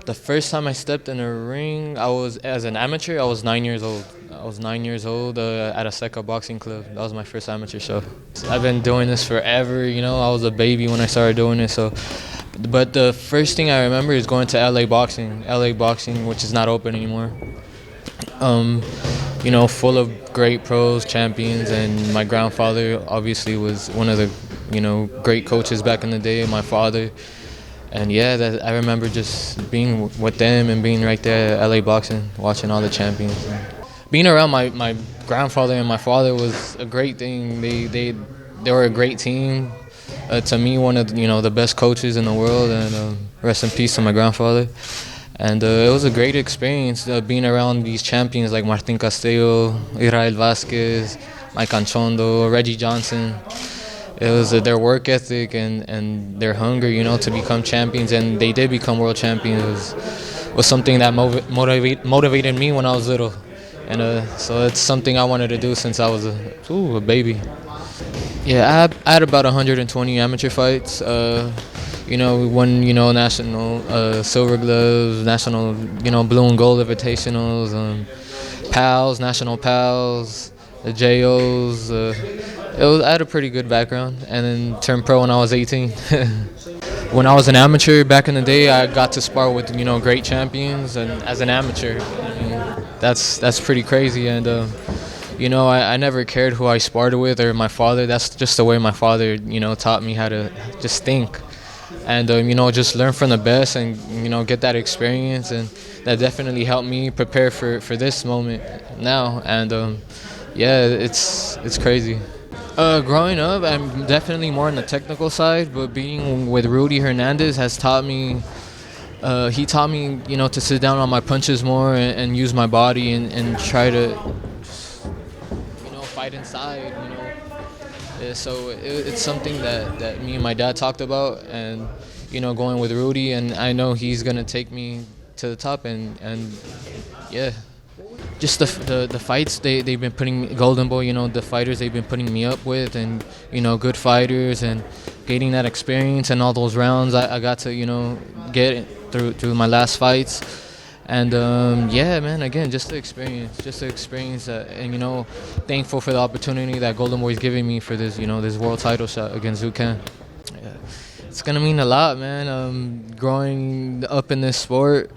The first time I stepped in a ring, I was as an amateur. I was 9 years old. I was 9 years old at a Seca boxing club. That was my first amateur show. I've been doing this forever. I was a baby when I started doing it. But the first thing I remember is going to LA Boxing, which is not open anymore. Full of great pros, champions, and my grandfather obviously was one of the, great coaches back in the day. My father. And yeah, I remember just being with them and being right there at LA Boxing, watching all the champions. Being around my grandfather and my father was a great thing. They were a great team. To me, one of the best coaches in the world, and rest in peace to my grandfather. And it was a great experience being around these champions like Martin Castillo, Israel Vasquez, Mike Anchondo, Reggie Johnson. It was their work ethic and their hunger, to become champions, and they did become world champions. Was something that motivated me when I was little, and so it's something I wanted to do since I was a baby. Yeah, I had about 120 amateur fights. We won, national silver gloves, national, blue and gold invitationals, PALs, national PALs, the JOs. I had a pretty good background, and then turned pro when I was 18. When I was an amateur back in the day, I got to spar with great champions, and as an amateur, that's pretty crazy. And I never cared who I sparred with or my father. That's just the way my father taught me how to just think, and just learn from the best, and get that experience, and that definitely helped me prepare for this moment now. And yeah, it's crazy. Growing up, I'm definitely more on the technical side, but being with Rudy Hernandez has taught me. He taught me, to sit down on my punches more and use my body and try to, fight inside. So it's something that me and my dad talked about, and going with Rudy, and I know he's gonna take me to the top, and yeah. Just the fights they've been putting Golden Boy, the fighters they've been putting me up with, and good fighters, and getting that experience and all those rounds I got to get through my last fights, and yeah, man, again, just the experience, and thankful for the opportunity that Golden Boy's giving me for this this world title shot against Zucan. Yeah. It's gonna mean a lot, man. Growing up in this sport.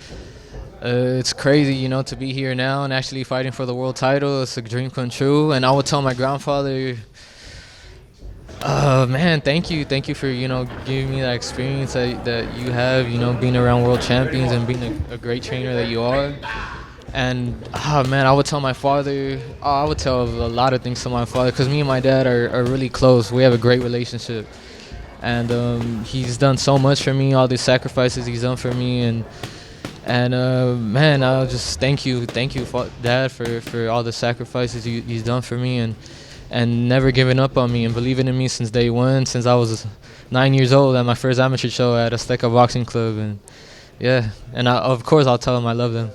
It's crazy, to be here now and actually fighting for the world title. It's a dream come true. And I would tell my grandfather, man, thank you for, giving me that experience that you have, being around world champions and being a great trainer that you are. And, man, I would tell my father, I would tell a lot of things to my father, because me and my dad are really close. We have a great relationship. And he's done so much for me, all the sacrifices he's done for me, and man, I'll just thank you, Dad, for all the sacrifices he's done for me, and never giving up on me and believing in me since day one, since I was 9 years old at my first amateur show at a Seca boxing club, and yeah, and of course I'll tell him I love them.